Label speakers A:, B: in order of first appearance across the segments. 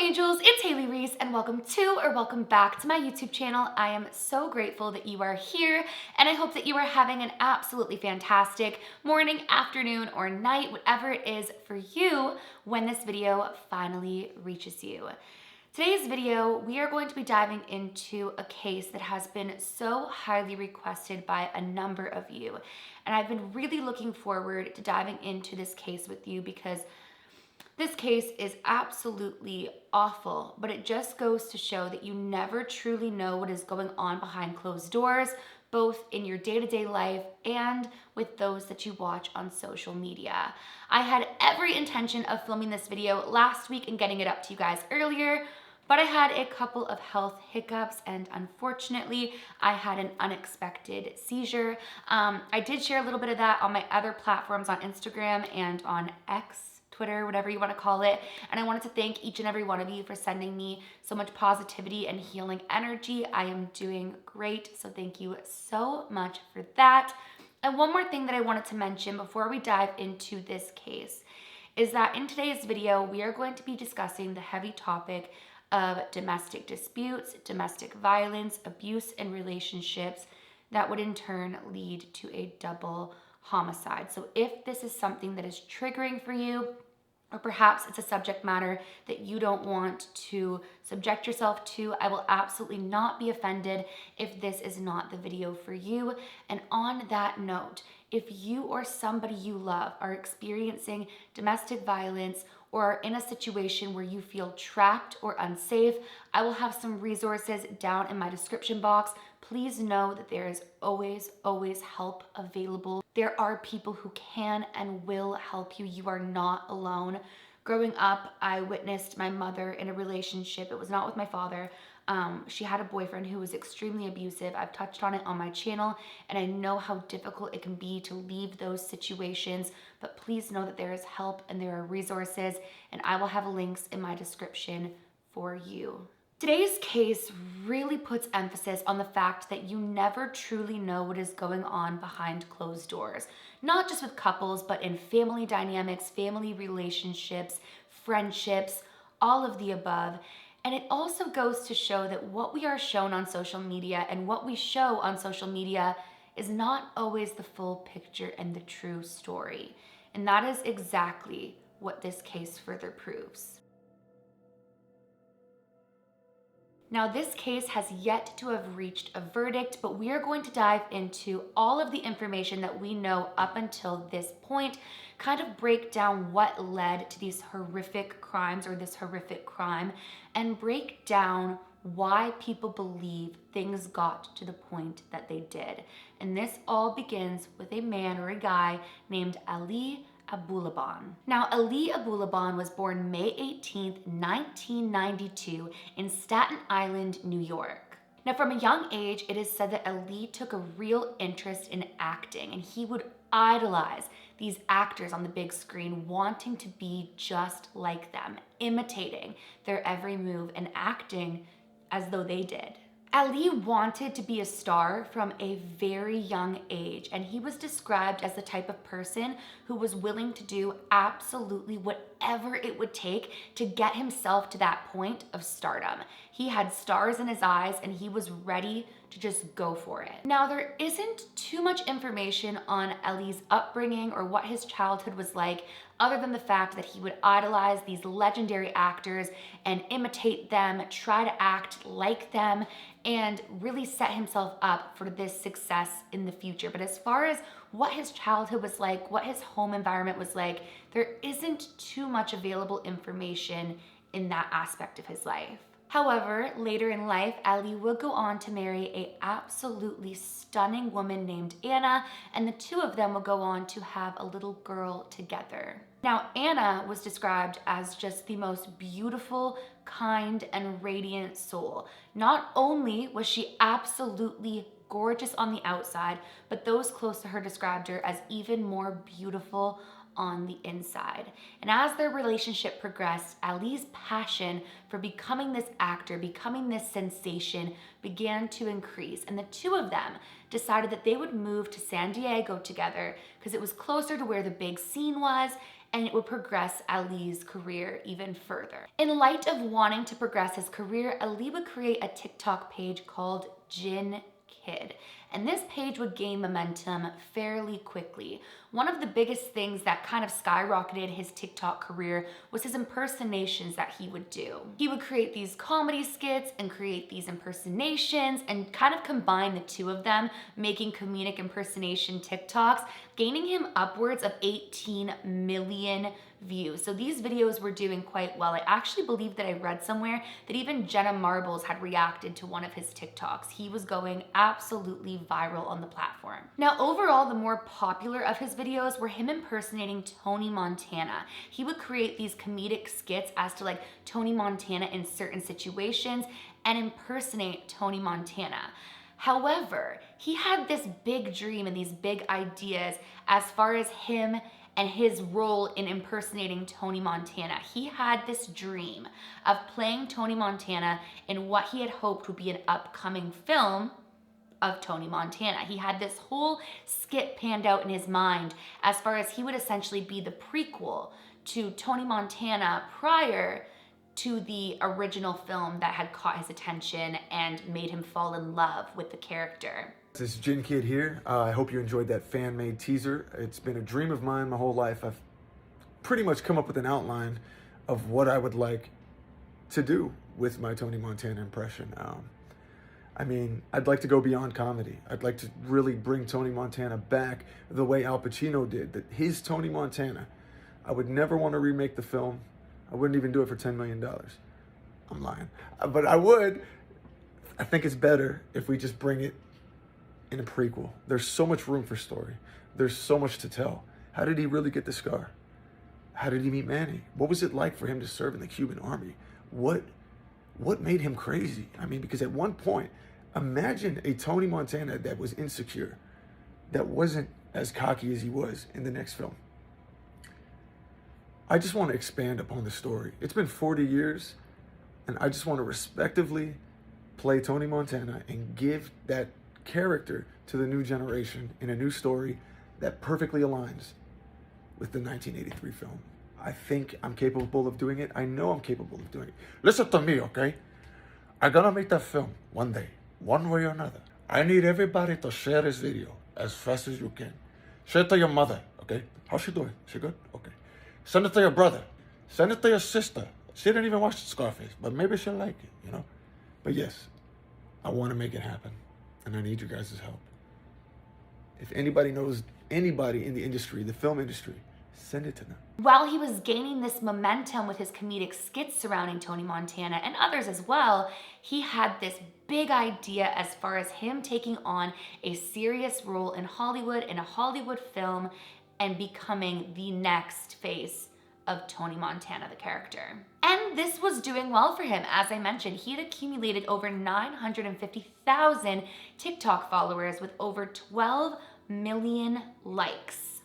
A: angels, it's Hailey Reese and welcome to or welcome back to my YouTube channel. I am so grateful that you are here and I hope that you are having an absolutely fantastic morning, afternoon, or night, whatever it is for you when this video finally reaches you. Today's video, we are going to be diving into a case that has been so highly requested by a number of you. And I've been really looking forward to diving into this case with you because this case is absolutely awful, but it just goes to show that you never truly know what is going on behind closed doors, both in your day-to-day life and with those that you watch on social media. I had every intention of filming this video last week and getting it up to you guys earlier, but I had a couple of health hiccups and unfortunately I had an unexpected seizure. I did share a little bit of that on my other platforms on Instagram and on X, Twitter, whatever you want to call it. And I wanted to thank each and every one of you for sending me so much positivity and healing energy. I am doing great, so thank you so much for that. And one more thing that I wanted to mention before we dive into this case is that in today's video, we are going to be discussing the heavy topic of domestic disputes, domestic violence, abuse in relationships that would in turn lead to a double homicide. So if this is something that is triggering for you, or perhaps it's a subject matter that you don't want to subject yourself to, I will absolutely not be offended if this is not the video for you. And on that note, if you or somebody you love are experiencing domestic violence or are in a situation where you feel trapped or unsafe, I will have some resources down in my description box. Please know that there is always help available. There are people who can and will help you. You are not alone. Growing up, I witnessed my mother in a relationship. It was not with my father. She had a boyfriend who was extremely abusive. I've touched on it on my channel, and I know how difficult it can be to leave those situations, but please know that there is help and there are resources, and I will have links in my description for you. Today's case really puts emphasis on the fact that you never truly know what is going on behind closed doors, not just with couples, but in family dynamics, family relationships, friendships, all of the above. And it also goes to show that what we are shown on social media and what we show on social media is not always the full picture and the true story. And that is exactly what this case further proves. Now, this case has yet to have reached a verdict, but we are going to dive into all of the information that we know up until this point, kind of break down what led to these horrific crimes or this horrific crime, and break down why people believe things got to the point that they did. And this all begins with a man or a guy named Ali Abulaban. Now, Ali Abulaban was born May 18th, 1992 in Staten Island, New York. Now, from a young age, it is said that Ali took a real interest in acting, and he would idolize these actors on the big screen, wanting to be just like them, imitating their every move and acting as though they did. Ali wanted to be a star from a very young age, and he was described as the type of person who was willing to do absolutely whatever it would take to get himself to that point of stardom. He had stars in his eyes and he was ready to just go for it. Now, there isn't too much information on Ali's upbringing or what his childhood was like, other than the fact that he would idolize these legendary actors and imitate them, try to act like them, and really set himself up for this success in the future. But as far as what his childhood was like, what his home environment was like, there isn't too much available information in that aspect of his life. However, later in life, Ali would go on to marry an absolutely stunning woman named Anna, and the two of them would go on to have a little girl together. Now, Anna was described as just the most beautiful, kind, and radiant soul. Not only was she absolutely gorgeous on the outside, but those close to her described her as even more beautiful on the inside. And as their relationship progressed, Ali's passion for becoming this actor, becoming this sensation, began to increase. And the two of them decided that they would move to San Diego together because it was closer to where the big scene was and it would progress Ali's career even further. In light of wanting to progress his career, Ali would create a TikTok page called JinnKid, and this page would gain momentum fairly quickly. One of the biggest things that kind of skyrocketed his TikTok career was his impersonations that he would do. He would create these comedy skits and create these impersonations and kind of combine the two of them, making comedic impersonation TikToks, gaining him upwards of 18 million views. So these videos were doing quite well. I actually believe that I read somewhere that even Jenna Marbles had reacted to one of his TikToks. He was going absolutely viral on the platform. Now, overall, the more popular of his videos were him impersonating Tony Montana. He would create these comedic skits as to like Tony Montana in certain situations and impersonate Tony Montana. However, he had this big dream and these big ideas as far as him and his role in impersonating Tony Montana. He had this dream of playing Tony Montana in what he had hoped would be an upcoming film of Tony Montana. He had this whole skit panned out in his mind as far as he would essentially be the prequel to Tony Montana prior to the original film that had caught his attention and made him fall in love with the character.
B: This is JinnKid here. I hope you enjoyed that fan-made teaser. It's been a dream of mine my whole life. I've pretty much come up with an outline of what I would like to do with my Tony Montana impression. I mean, I'd like to go beyond comedy. I'd like to really bring Tony Montana back the way Al Pacino did. That his Tony Montana. I would never want to remake the film. I wouldn't even do it for $10 million. I'm lying. But I would. I think it's better if we just bring it in a prequel. There's so much room for story. There's so much to tell. How did he really get the scar? How did he meet Manny? What was it like for him to serve in the Cuban army? What made him crazy? I mean, because at one point, imagine a Tony Montana that was insecure, that wasn't as cocky as he was in the next film. I just want to expand upon the story. It's been 40 years, and I just want to respectively play Tony Montana and give that character to the new generation in a new story that perfectly aligns with the 1983 film. I think I'm capable of doing it. I know I'm capable of doing it. Listen to me, okay? I'm gonna make that film one day, one way or another. I need everybody to share this video as fast as you can. Share it to your mother, okay? How's she doing? She good? Okay. Send it to your brother. Send it to your sister. She didn't even watch Scarface, but maybe she'll like it, you know? But yes, I want to make it happen. And I need you guys' help. If anybody knows anybody in the industry, the film industry, send it to them.
A: While he was gaining this momentum with his comedic skits surrounding Tony Montana and others as well, he had this big idea as far as him taking on a serious role in Hollywood, in a Hollywood film, and becoming the next face of Tony Montana, the character. And this was doing well for him. As I mentioned, he had accumulated over 950,000 TikTok followers with over 12 million likes.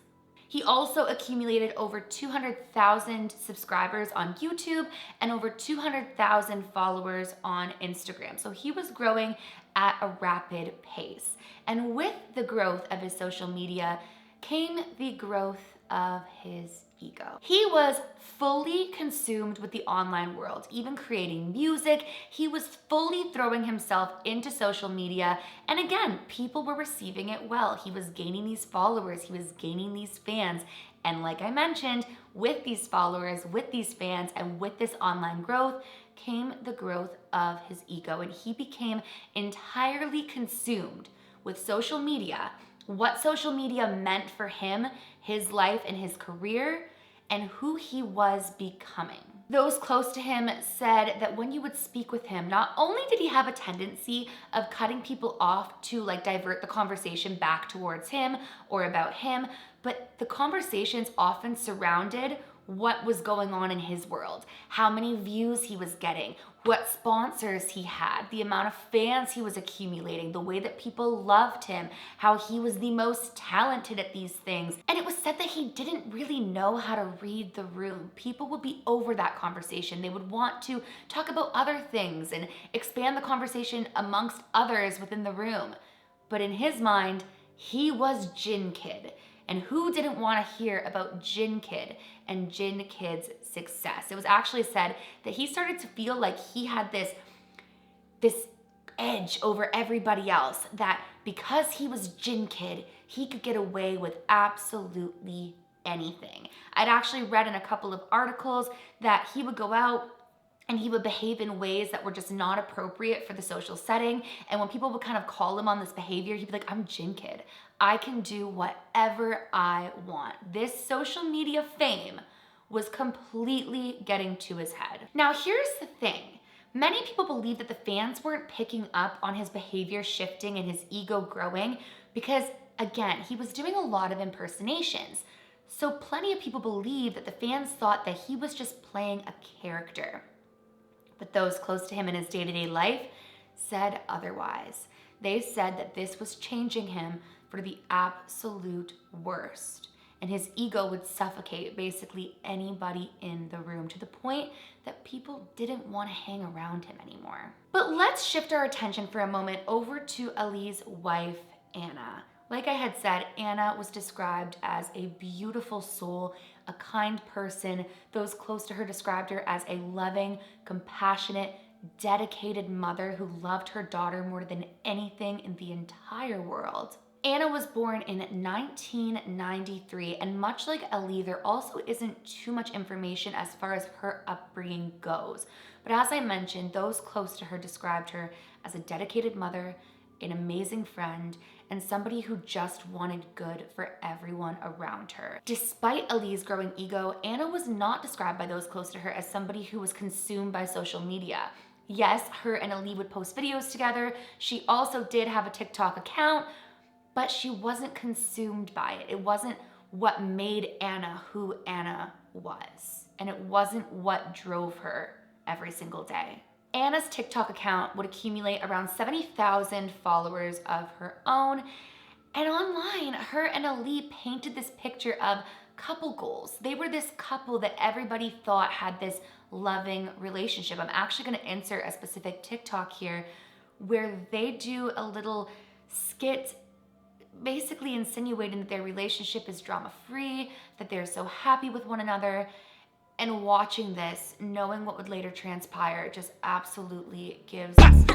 A: He also accumulated over 200,000 subscribers on YouTube and over 200,000 followers on Instagram. So he was growing at a rapid pace. And with the growth of his social media came the growth of his ego. He was fully consumed with the online world, even creating music. He was fully throwing himself into social media. And again, people were receiving it well. He was gaining these followers, he was gaining these fans. And like I mentioned, with these followers, with these fans, and with this online growth came the growth of his ego. And he became entirely consumed with social media, what social media meant for him, his life and his career, and who he was becoming. Those close to him said that when you would speak with him, not only did he have a tendency of cutting people off to like divert the conversation back towards him or about him, but the conversations often surrounded what was going on in his world, how many views he was getting, what sponsors he had, the amount of fans he was accumulating, the way that people loved him, how he was the most talented at these things. And it was said that he didn't really know how to read the room. People would be over that conversation. They would want to talk about other things and expand the conversation amongst others within the room. But in his mind, he was JinnKid. And who didn't want to hear about JinnKid and JinnKid's success? It was actually said that he started to feel like he had this edge over everybody else, that because he was JinnKid, he could get away with absolutely anything. I'd actually read in a couple of articles that he would go out and he would behave in ways that were just not appropriate for the social setting. And when people would kind of call him on this behavior, he'd be like, I'm JinnKid. I can do whatever I want. This social media fame was completely getting to his head. Now, here's the thing. Many people believe that the fans weren't picking up on his behavior shifting and his ego growing because, again, he was doing a lot of impersonations. So plenty of people believe that the fans thought that he was just playing a character. But those close to him in his day-to-day life said otherwise. They said that this was changing him for the absolute worst. And his ego would suffocate basically anybody in the room to the point that people didn't want to hang around him anymore. But let's shift our attention for a moment over to Ali's wife, Anna. Like I had said, Anna was described as a beautiful soul, a kind person. Those close to her described her as a loving, compassionate, dedicated mother who loved her daughter more than anything in the entire world. Anna was born in 1993, and much like Ali, there also isn't too much information as far as her upbringing goes. But as I mentioned, those close to her described her as a dedicated mother, an amazing friend, and somebody who just wanted good for everyone around her. Despite Ali's growing ego, Anna was not described by those close to her as somebody who was consumed by social media. Yes, her and Ali would post videos together. She also did have a TikTok account, but she wasn't consumed by it. It wasn't what made Anna who Anna was, and it wasn't what drove her every single day. Anna's TikTok account would accumulate around 70,000 followers of her own, and online, her and Ali painted this picture of couple goals. They were this couple that everybody thought had this loving relationship. I'm actually gonna insert a specific TikTok here where they do a little skit basically insinuating that their relationship is drama-free, that they're so happy with one another. And watching this, knowing what would later transpire, just absolutely gives us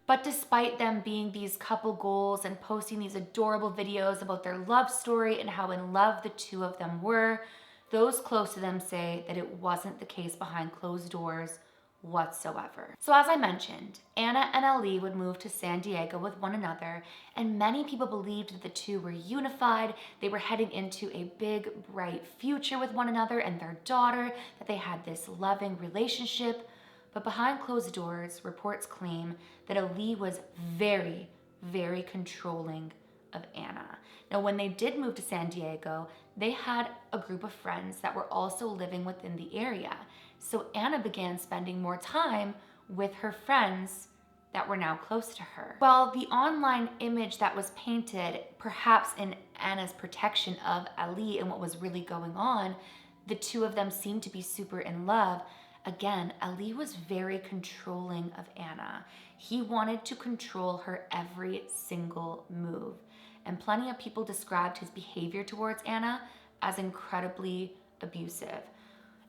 A: But despite them being these couple goals and posting these adorable videos about their love story and how in love the two of them were, those close to them say that it wasn't the case behind closed doors whatsoever. So as I mentioned, Anna and Ali would move to San Diego with one another, and many people believed that the two were unified. They were heading into a big, bright future with one another and their daughter, that they had this loving relationship. But behind closed doors, reports claim that Ali was very, very controlling of Anna. Now, when they did move to San Diego, they had a group of friends that were also living within the area. So Anna began spending more time with her friends that were now close to her. While the online image that was painted, perhaps in Anna's protection of Ali and what was really going on, the two of them seemed to be super in love. Again, Ali was very controlling of Anna. He wanted to control her every single move. And plenty of people described his behavior towards Anna as incredibly abusive.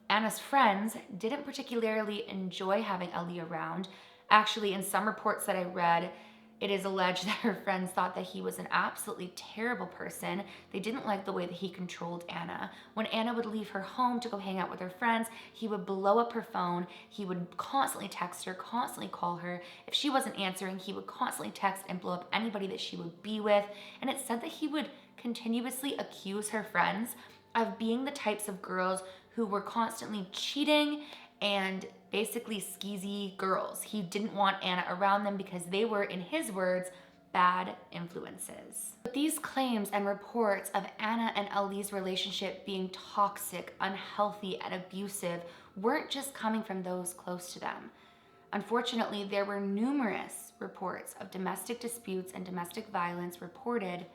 A: Anna's friends didn't particularly enjoy having Ali around. Actually, in some reports that I read, it is alleged that her friends thought that he was an absolutely terrible person. They didn't like the way that he controlled Anna. When Anna would leave her home to go hang out with her friends, he would blow up her phone. He would constantly text her, constantly call her. If she wasn't answering, he would constantly text and blow up anybody that she would be with. And it said that he would continuously accuse her friends of being the types of girls who were constantly cheating and basically skeezy girls. He didn't want Anna around them because they were, in his words, bad influences. But these claims and reports of Anna and Ali's relationship being toxic, unhealthy, and abusive weren't just coming from those close to them. Unfortunately, there were numerous reports of domestic disputes and domestic violence reported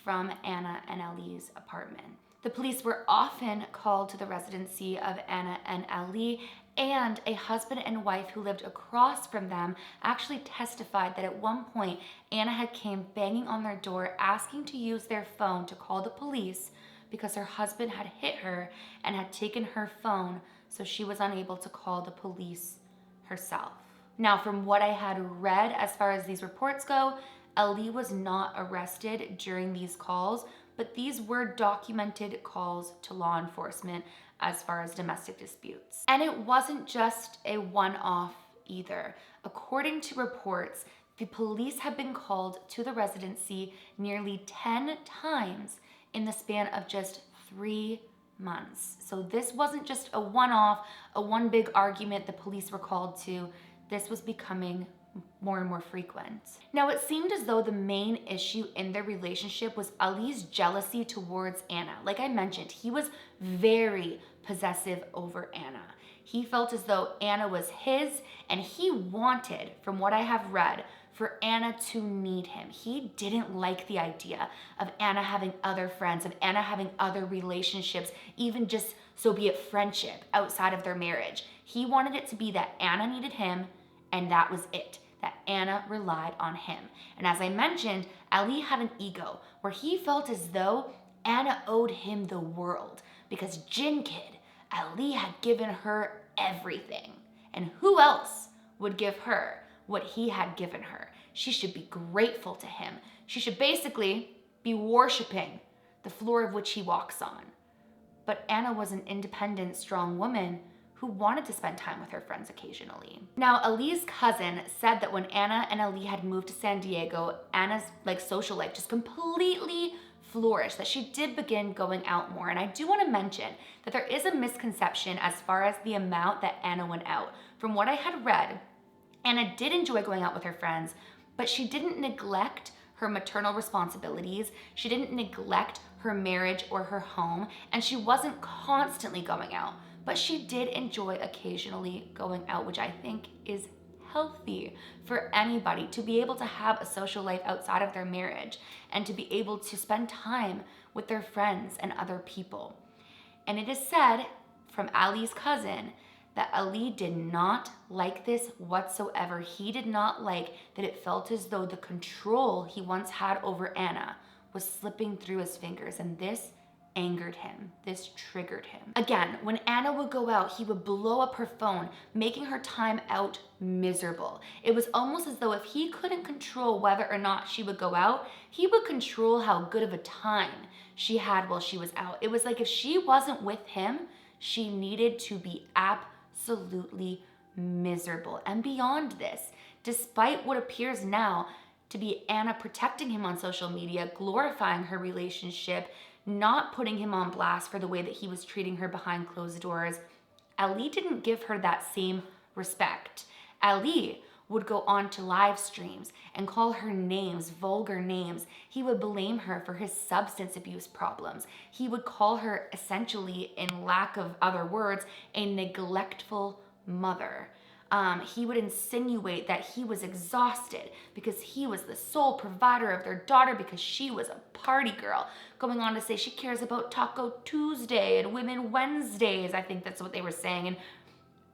A: from Anna and Ali's apartment. The police were often called to the residency of Anna and Ali, and a husband and wife who lived across from them actually testified that at one point Anna had came banging on their door asking to use their phone to call the police because her husband had hit her and had taken her phone, so she was unable to call the police herself. Now, from what I had read as far as these reports go, Ali was not arrested during these calls, but these were documented calls to law enforcement as far as domestic disputes. And it wasn't just a one-off either. According to reports, the police have been called to the residency nearly 10 times in the span of just 3 months. So this wasn't just a one-off, a one big argument the police were called to. This was becoming more and more frequent. Now, it seemed as though the main issue in their relationship was Ali's jealousy towards Anna. Like I mentioned, he was very possessive over Anna. He felt as though Anna was his, and he wanted, from what I have read, for Anna to need him. He didn't like the idea of Anna having other friends, of Anna having other relationships, even just so be it friendship outside of their marriage. He wanted it to be that Anna needed him, and that was it, that Anna relied on him. And as I mentioned, Ali had an ego where he felt as though Anna owed him the world because JinKid, Ali had given her everything. And who else would give her what he had given her? She should be grateful to him. She should basically be worshiping the floor of which he walks on. But Anna was an independent, strong woman who wanted to spend time with her friends occasionally. Now, Ali's cousin said that when Anna and Ali had moved to San Diego, Anna's social life just completely flourished, that she did begin going out more. And I do want to mention that there is a misconception as far as the amount that Anna went out. From what I had read, Anna did enjoy going out with her friends, but she didn't neglect her maternal responsibilities. She didn't neglect her marriage or her home, and she wasn't constantly going out. But she did enjoy occasionally going out, which I think is healthy for anybody to be able to have a social life outside of their marriage and to be able to spend time with their friends and other people. And it is said from Ali's cousin that Ali did not like this whatsoever. He did not like that it felt as though the control he once had over Anna was slipping through his fingers, and this angered him. This triggered him. Again, when Anna would go out, he would blow up her phone, making her time out miserable. It was almost as though if he couldn't control whether or not she would go out, he would control how good of a time she had while she was out. It was like if she wasn't with him, she needed to be absolutely miserable. And beyond this, despite what appears now to be Anna protecting him on social media, glorifying her relationship, not putting him on blast for the way that he was treating her behind closed doors, Ali didn't give her that same respect. Ali would go on to live streams and call her names, vulgar names. He would blame her for his substance abuse problems. He would call her, essentially, in lack of other words, a neglectful mother. He would insinuate that he was exhausted because he was the sole provider of their daughter because she was a party girl, going on to say she cares about Taco Tuesday and Women Wednesdays. I think that's what they were saying. And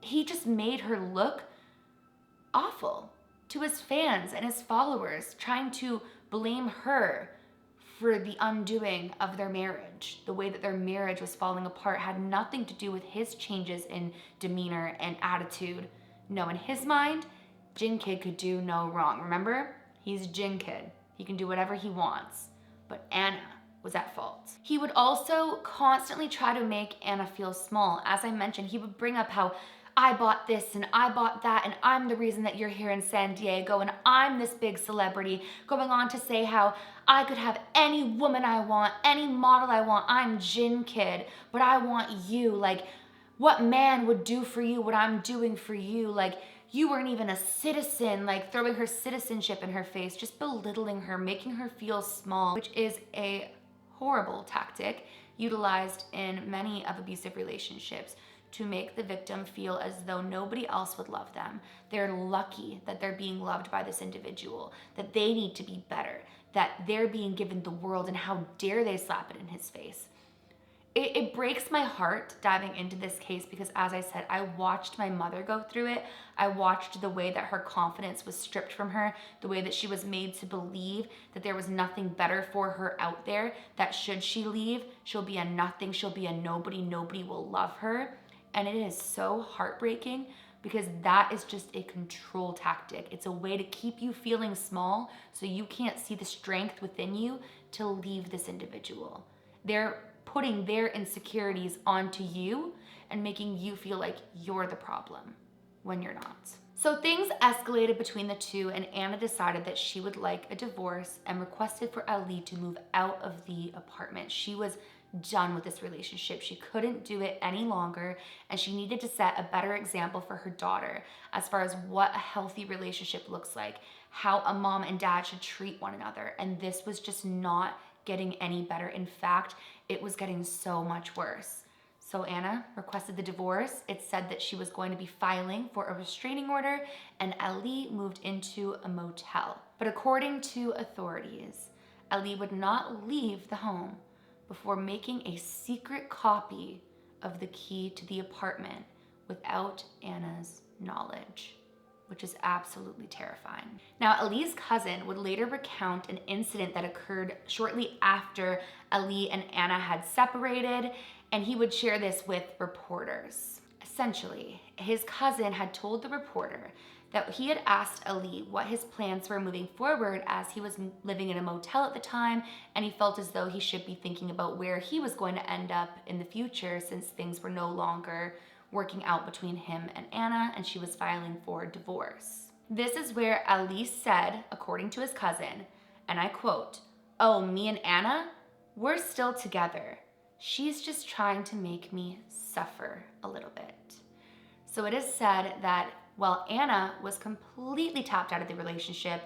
A: he just made her look awful to his fans and his followers, trying to blame her for the undoing of their marriage. The way that their marriage was falling apart had nothing to do with his changes in demeanor and attitude. No, in his mind, JinKid could do no wrong. Remember? He's JinKid. He can do whatever he wants. But Anna was at fault. He would also constantly try to make Anna feel small. As I mentioned, he would bring up how I bought this and I bought that and I'm the reason that you're here in San Diego and I'm this big celebrity, going on to say how I could have any woman I want, any model I want. I'm JinKid, but I want you. Like, what man would do for you what I'm doing for you? Like, you weren't even a citizen, like throwing her citizenship in her face, just belittling her, making her feel small, which is a horrible tactic utilized in many of abusive relationships to make the victim feel as though nobody else would love them. They're lucky that they're being loved by this individual, that they need to be better, that they're being given the world, and how dare they slap it in his face. It breaks my heart diving into this case because, as I said, I watched my mother go through it. I watched the way that her confidence was stripped from her, the way that she was made to believe that there was nothing better for her out there, that should she leave, she'll be a nothing, she'll be a nobody, nobody will love her. And it is so heartbreaking because that is just a control tactic. It's a way to keep you feeling small so you can't see the strength within you to leave this individual. They're putting their insecurities onto you and making you feel like you're the problem when you're not. So things escalated between the two, and Anna decided that she would like a divorce and requested for Ali to move out of the apartment. She was done with this relationship. She couldn't do it any longer, and she needed to set a better example for her daughter as far as what a healthy relationship looks like, how a mom and dad should treat one another. And this was just not getting any better. In fact, it was getting so much worse. So Anna requested the divorce. It said that she was going to be filing for a restraining order, and Ali moved into a motel. But according to authorities, Ali would not leave the home before making a secret copy of the key to the apartment without Anna's knowledge, which is absolutely terrifying. Now, Ali's cousin would later recount an incident that occurred shortly after Ali and Anna had separated, and he would share this with reporters. Essentially, his cousin had told the reporter that he had asked Ali what his plans were moving forward, as he was living in a motel at the time, and he felt as though he should be thinking about where he was going to end up in the future, since things were no longer working out between him and Anna, and she was filing for divorce. This is where Ali said, according to his cousin, and I quote, "Oh, me and Anna, we're still together. She's just trying to make me suffer a little bit." So it is said that while Anna was completely tapped out of the relationship,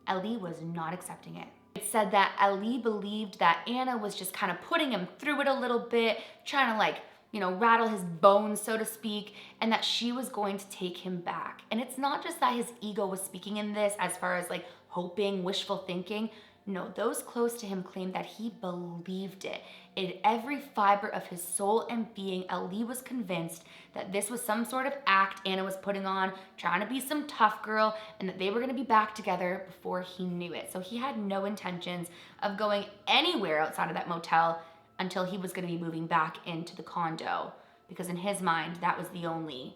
A: Ali was not accepting it. It said that Ali believed that Anna was just kind of putting him through it a little bit, trying to rattle his bones, so to speak, and that she was going to take him back. And it's not just that his ego was speaking in this as far as hoping, wishful thinking. No, those close to him claimed that he believed it. In every fiber of his soul and being, Ali was convinced that this was some sort of act Anna was putting on, trying to be some tough girl, and that they were going to be back together before he knew it. So he had no intentions of going anywhere outside of that motel until he was going to be moving back into the condo, because in his mind, that was the only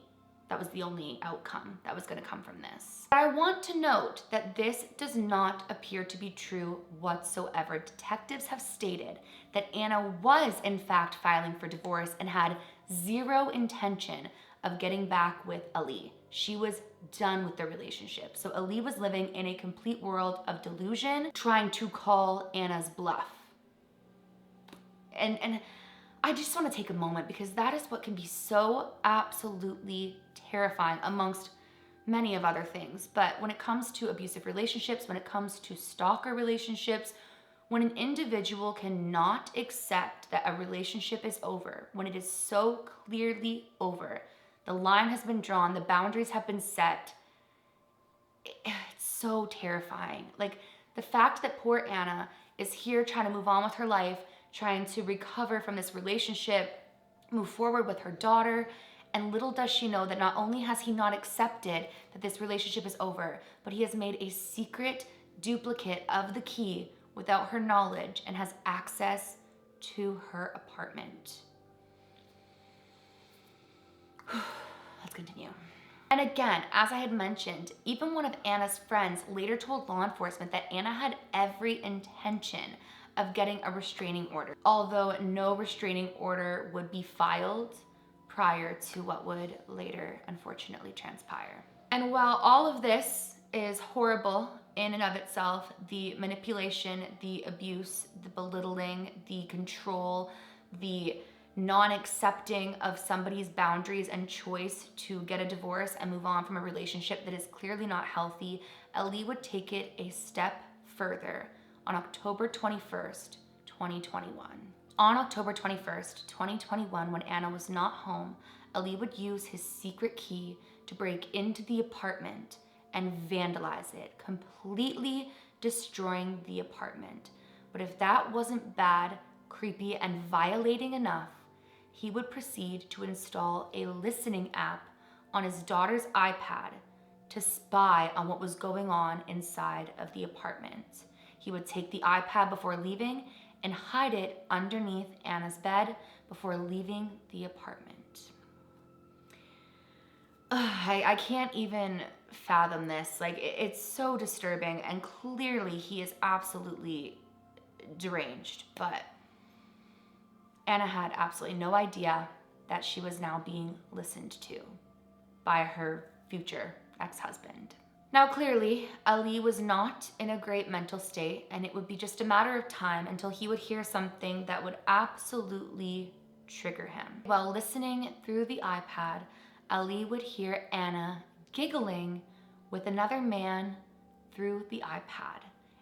A: outcome that was going to come from this. But I want to note that this does not appear to be true whatsoever. Detectives have stated that Anna was in fact filing for divorce and had zero intention of getting back with Ali. She was done with the relationship. So Ali was living in a complete world of delusion, trying to call Anna's bluff. And I just want to take a moment, because that is what can be so absolutely terrifying, amongst many of other things. But when it comes to abusive relationships, when it comes to stalker relationships, when an individual cannot accept that a relationship is over, when it is so clearly over, the line has been drawn, the boundaries have been set, it's so terrifying. The fact that poor Anna is here trying to move on with her life, trying to recover from this relationship, move forward with her daughter, and little does she know that not only has he not accepted that this relationship is over, but he has made a secret duplicate of the key without her knowledge and has access to her apartment. Let's continue. And again, as I had mentioned, even one of Anna's friends later told law enforcement that Anna had every intention of getting a restraining order, although no restraining order would be filed prior to what would later unfortunately transpire. And while all of this is horrible in and of itself, the manipulation, the abuse, the belittling, the control, the non-accepting of somebody's boundaries and choice to get a divorce and move on from a relationship that is clearly not healthy, Ali would take it a step further on October 21st, 2021. On October 21st, 2021, when Anna was not home, Ali would use his secret key to break into the apartment and vandalize it, completely destroying the apartment. But if that wasn't bad, creepy, and violating enough, he would proceed to install a listening app on his daughter's iPad to spy on what was going on inside of the apartment. He would take the iPad before leaving and hide it underneath Anna's bed before leaving the apartment. I can't even fathom this. Like, it's so disturbing, and clearly he is absolutely deranged, but Anna had absolutely no idea that she was now being listened to by her future ex-husband. Now, clearly, Ali was not in a great mental state, and it would be just a matter of time until he would hear something that would absolutely trigger him. While listening through the iPad, Ali would hear Anna giggling with another man through the iPad,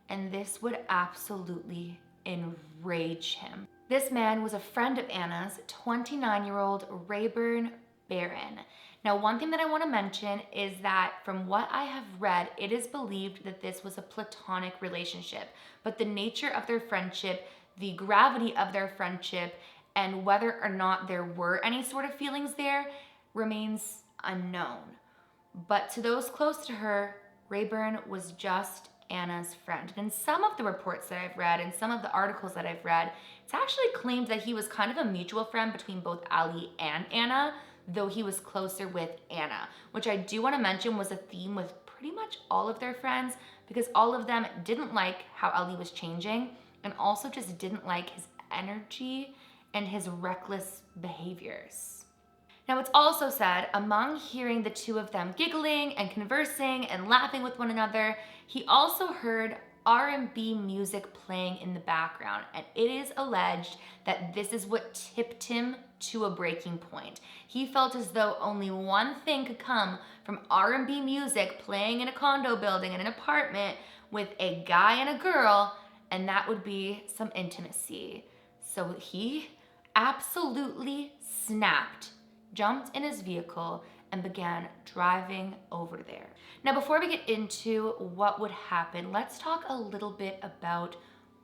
A: and this would absolutely enrage him. This man was a friend of Anna's, 29-year-old Raburn Baron. Now, one thing that I want to mention is that from what I have read, it is believed that this was a platonic relationship, but the nature of their friendship, the gravity of their friendship, and whether or not there were any sort of feelings there remains unknown. But to those close to her, Raburn was just Anna's friend. And in some of the reports that I've read and some of the articles that I've read, it's actually claimed that he was kind of a mutual friend between both Ali and Anna, though he was closer with Anna, which I do want to mention was a theme with pretty much all of their friends, because all of them didn't like how Ali was changing and also just didn't like his energy and his reckless behaviors. Now, it's also said, among hearing the two of them giggling and conversing and laughing with one another, he also heard R&B music playing in the background, and it is alleged that this is what tipped him to a breaking point. He felt as though only one thing could come from R&B music playing in a condo building in an apartment with a guy and a girl, and that would be some intimacy. So he absolutely snapped, jumped in his vehicle, and began driving over there. Now, before we get into what would happen, let's talk a little bit about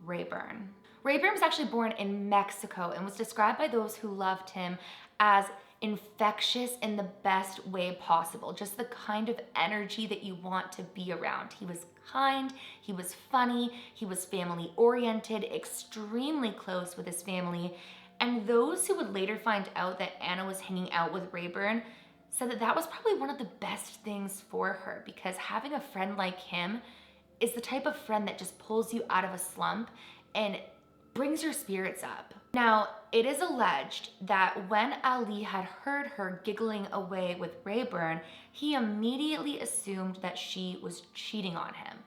A: Raburn. Raburn was actually born in Mexico and was described by those who loved him as infectious in the best way possible, just the kind of energy that you want to be around. He was kind, he was funny, he was family oriented, extremely close with his family. And those who would later find out that Anna was hanging out with Raburn said that that was probably one of the best things for her, because having a friend like him is the type of friend that just pulls you out of a slump and brings your spirits up. Now, it is alleged that when Ali had heard her giggling away with Raburn, he immediately assumed that she was cheating on him.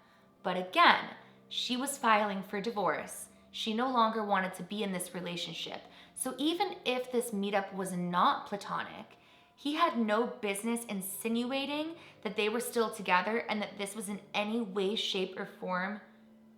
A: But again, she was filing for divorce. She no longer wanted to be in this relationship. So even if this meetup was not platonic, he had no business insinuating that they were still together and that this was in any way, shape, or form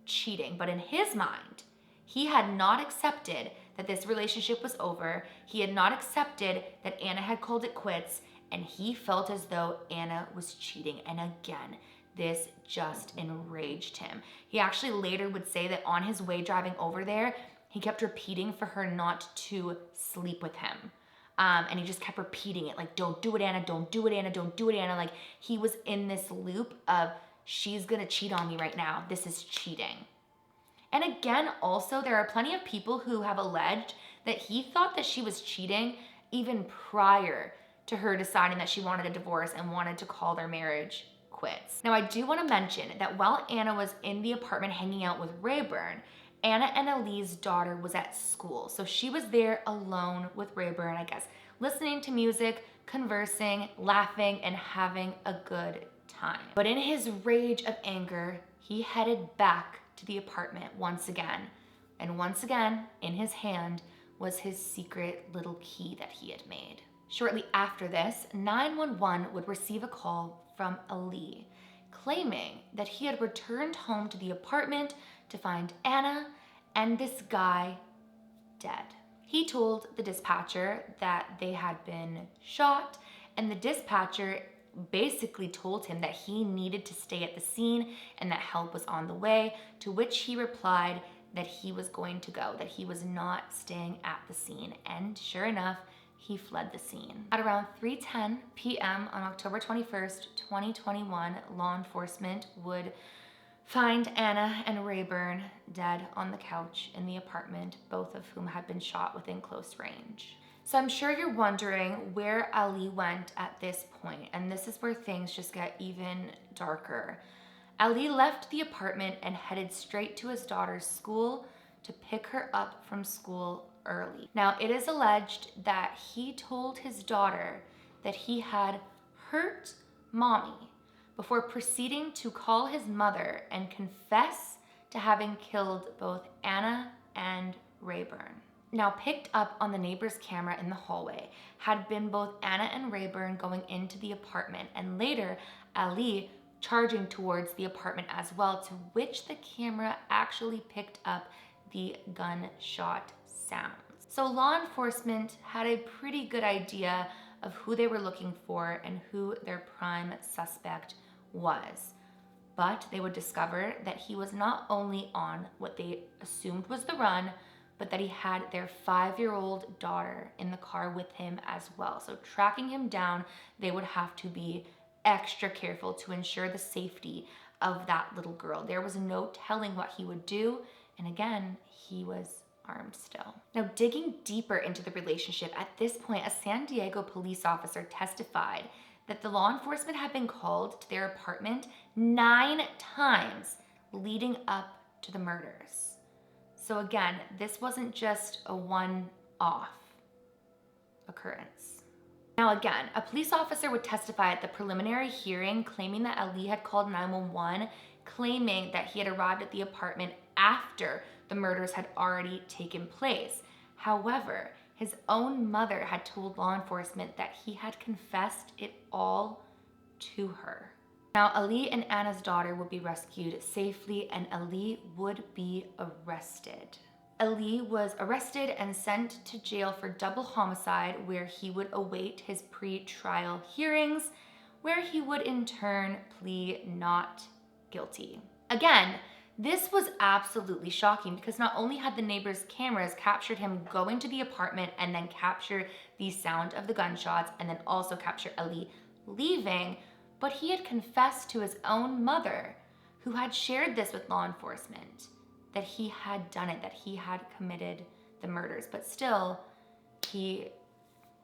A: cheating. But in his mind, he had not accepted that this relationship was over. He had not accepted that Anna had called it quits, and he felt as though Anna was cheating. And again, this just enraged him. He actually later would say that on his way driving over there, he kept repeating for her not to sleep with him. And he just kept repeating it, like, don't do it, Anna, don't do it, Anna, don't do it, Anna. Like, he was in this loop of, she's gonna cheat on me right now. This is cheating. And again, also, there are plenty of people who have alleged that he thought that she was cheating even prior to her deciding that she wanted a divorce and wanted to call their marriage quits. Now, I do want to mention that while Anna was in the apartment hanging out with Raburn, Anna and Ali's daughter was at school. So she was there alone with Raburn, I guess, listening to music, conversing, laughing, and having a good time. But in his rage of anger, he headed back to the apartment once again. And once again, in his hand was his secret little key that he had made. Shortly after this, 911 would receive a call from Ali, claiming that he had returned home to the apartment to find Anna and this guy dead. He told the dispatcher that they had been shot, and the dispatcher basically told him that he needed to stay at the scene and that help was on the way, to which he replied that he was going to go, that he was not staying at the scene. And sure enough, he fled the scene. At around 3:10 p.m. on October 21st, 2021, law enforcement would find Anna and Raburn dead on the couch in the apartment, both of whom had been shot within close range. So I'm sure you're wondering where Ali went at this point, and this is where things just get even darker. Ali left the apartment and headed straight to his daughter's school to pick her up from school early. Now, it is alleged that he told his daughter that he had hurt mommy before proceeding to call his mother and confess to having killed both Anna and Raburn. Now, picked up on the neighbor's camera in the hallway had been both Anna and Raburn going into the apartment, and later Ali charging towards the apartment as well, to which the camera actually picked up the gunshot sounds. So law enforcement had a pretty good idea of who they were looking for and who their prime suspect was. But they would discover that he was not only on what they assumed was the run, but that he had their 5-year-old daughter in the car with him as well. So tracking him down, they would have to be extra careful to ensure the safety of that little girl. There was no telling what he would do. And again, he was armed still. Now, digging deeper into the relationship, at this point, a San Diego police officer testified that the law enforcement had been called to their apartment 9 times leading up to the murders. So again, this wasn't just a one-off occurrence. Now again, a police officer would testify at the preliminary hearing claiming that Ali had called 911, claiming that he had arrived at the apartment after the murders had already taken place. However, his own mother had told law enforcement that he had confessed it all to her. Now, Ali and Anna's daughter would be rescued safely, and Ali would be arrested. Ali was arrested and sent to jail for double homicide, where he would await his pre-trial hearings, where he would in turn plead not guilty. Again, this was absolutely shocking because not only had the neighbors' cameras captured him going to the apartment and then capture the sound of the gunshots and then also capture Ali leaving, but he had confessed to his own mother, who had shared this with law enforcement, that he had done it, that he had committed the murders, but still, he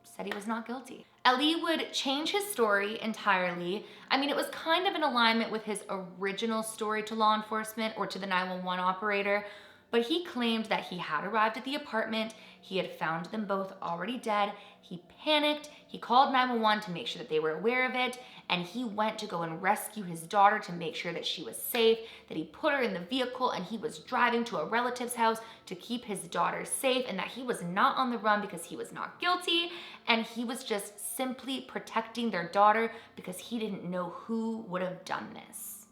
A: said he was not guilty. Ali would change his story entirely. I mean, it was kind of in alignment with his original story to law enforcement or to the 911 operator, but he claimed that he had arrived at the apartment, he had found them both already dead, he panicked, he called 911 to make sure that they were aware of it, and he went to go and rescue his daughter to make sure that she was safe, that he put her in the vehicle and he was driving to a relative's house to keep his daughter safe, and that he was not on the run because he was not guilty, and he was just simply protecting their daughter because he didn't know who would have done this.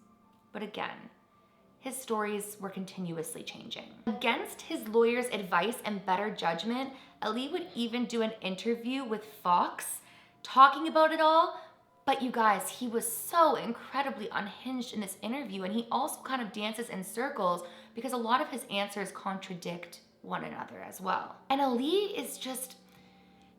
A: But again, his stories were continuously changing. Against his lawyer's advice and better judgment, Ali would even do an interview with Fox talking about it all. But you guys, he was so incredibly unhinged in this interview, and he also kind of dances in circles because a lot of his answers contradict one another as well. And Ali is just,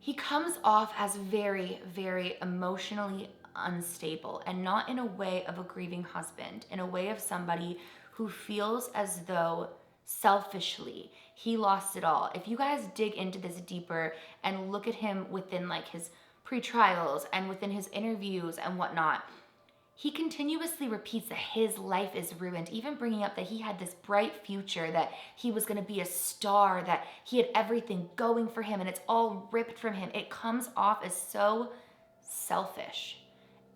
A: he comes off as very, very emotionally unstable, and not in a way of a grieving husband, in a way of somebody who feels as though selfishly he lost it all. If you guys dig into this deeper and look at him within like his pre-trials and within his interviews and whatnot, he continuously repeats that his life is ruined, even bringing up that he had this bright future, that he was going to be a star, that he had everything going for him, and it's all ripped from him. It comes off as so selfish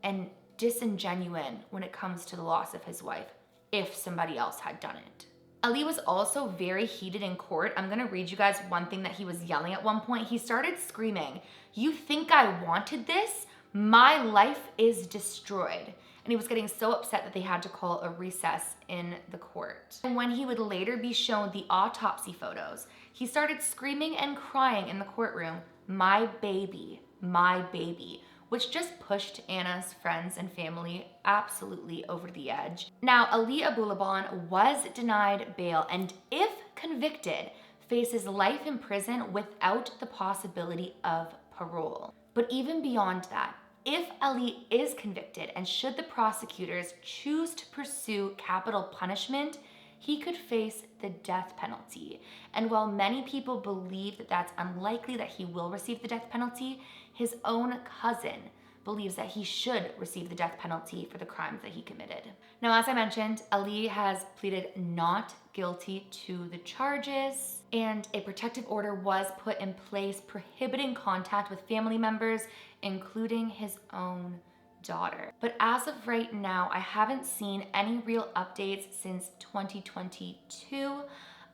A: and disingenuous when it comes to the loss of his wife, if somebody else had done it. Ali was also very heated in court. I'm gonna read you guys one thing that he was yelling at one point. He started screaming, "You think I wanted this? My life is destroyed." and he was getting so upset that they had to call a recess in the court. And when he would later be shown the autopsy photos, he started screaming and crying in the courtroom, "My baby, my baby," which just pushed Anna's friends and family absolutely over the edge. Now, Ali Abulaban was denied bail, and if convicted, faces life in prison without the possibility of parole. But even beyond that, if Ali is convicted, and should the prosecutors choose to pursue capital punishment, he could face the death penalty. And while many people believe that that's unlikely that he will receive the death penalty, his own cousin believes that he should receive the death penalty for the crimes that he committed. Now, as I mentioned, Ali has pleaded not guilty to the charges, and a protective order was put in place prohibiting contact with family members, including his own daughter. But as of right now, I haven't seen any real updates since 2022,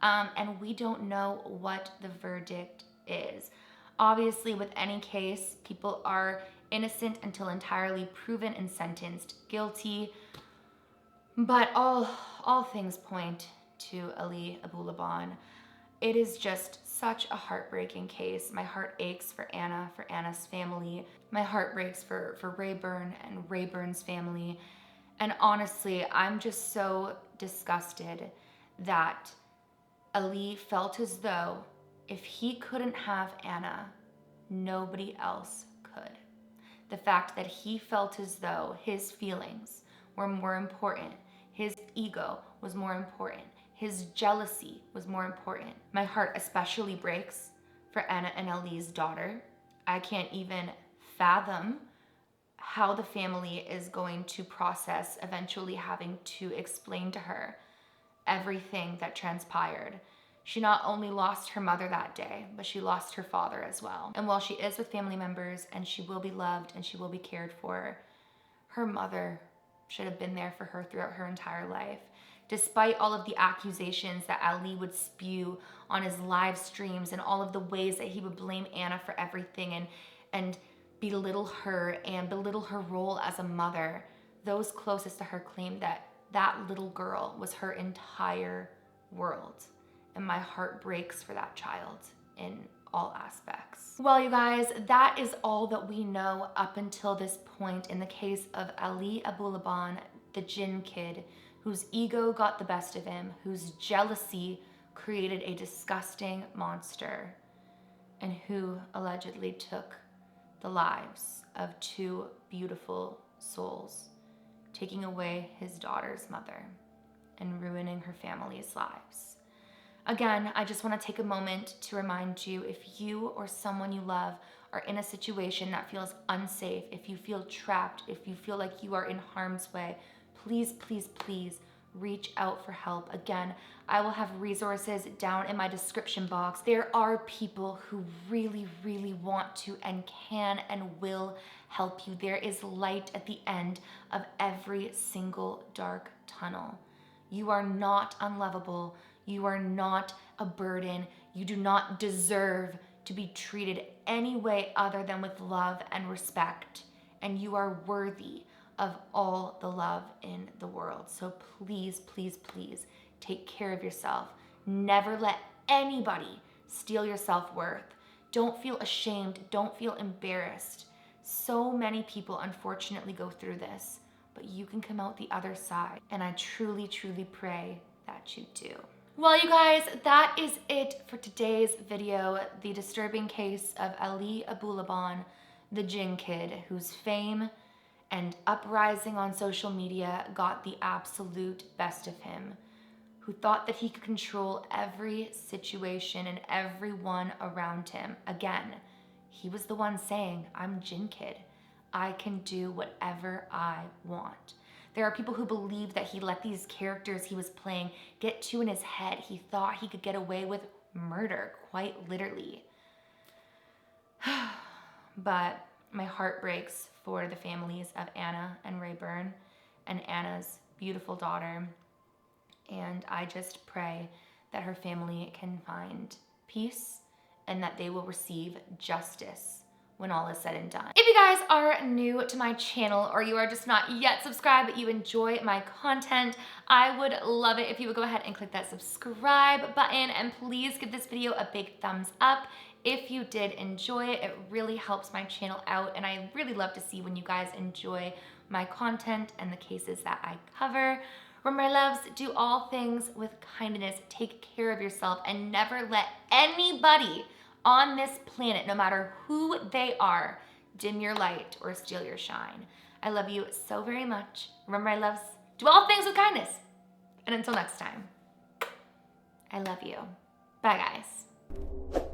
A: and we don't know what the verdict is. Obviously, with any case, people are innocent until entirely proven and sentenced guilty. But all things point to Ali Abulaban. It is just such a heartbreaking case. My heart aches for Anna, for Anna's family. My heart breaks for Raburn and Raburn's family. And honestly, I'm just so disgusted that Ali felt as though if he couldn't have Anna, nobody else could. The fact that he felt as though his feelings were more important, his ego was more important, his jealousy was more important. My heart especially breaks for Anna and Ali's daughter. I can't even fathom how the family is going to process eventually having to explain to her everything that transpired. She not only lost her mother that day, but she lost her father as well. And while she is with family members and she will be loved and she will be cared for, her mother should have been there for her throughout her entire life. Despite all of the accusations that Ali would spew on his live streams and all of the ways that he would blame Anna for everything and belittle her and belittle her role as a mother, those closest to her claimed that that little girl was her entire world. And my heart breaks for that child in all aspects. Well, you guys, that is all that we know up until this point in the case of Ali Abulaban, the JinnKid, whose ego got the best of him, whose jealousy created a disgusting monster, and who allegedly took the lives of two beautiful souls, taking away his daughter's mother and ruining her family's lives. Again, I just want to take a moment to remind you, if you or someone you love are in a situation that feels unsafe, if you feel trapped, if you feel like you are in harm's way, please, please, please reach out for help. Again, I will have resources down in my description box. There are people who really, really want to and can and will help you. There is light at the end of every single dark tunnel. You are not unlovable. You are not a burden. You do not deserve to be treated any way other than with love and respect. And you are worthy of all the love in the world. So please, please, please take care of yourself. Never let anybody steal your self-worth. Don't feel ashamed. Don't feel embarrassed. So many people unfortunately go through this, but you can come out the other side. And I truly, truly pray that you do. Well, you guys, that is it for today's video. The disturbing case of Ali Abulaban, the JinnKid, whose fame and uprising on social media got the absolute best of him, who thought that he could control every situation and everyone around him. Again, he was the one saying, "I'm JinnKid. I can do whatever I want." There are people who believe that he let these characters he was playing get in his head. He thought he could get away with murder, quite literally. But my heart breaks for the families of Anna and Raburn and Anna's beautiful daughter. And I just pray that her family can find peace and that they will receive justice when all is said and done. If you guys are new to my channel or you are just not yet subscribed but you enjoy my content, I would love it if you would go ahead and click that subscribe button, and please give this video a big thumbs up if you did enjoy it. It really helps my channel out, and I really love to see when you guys enjoy my content and the cases that I cover. Remember, my loves, do all things with kindness, take care of yourself, and never let anybody on this planet, no matter who they are, dim your light or steal your shine. I love you so very much. Remember, my loves, do all things with kindness. And until next time, I love you. Bye, guys.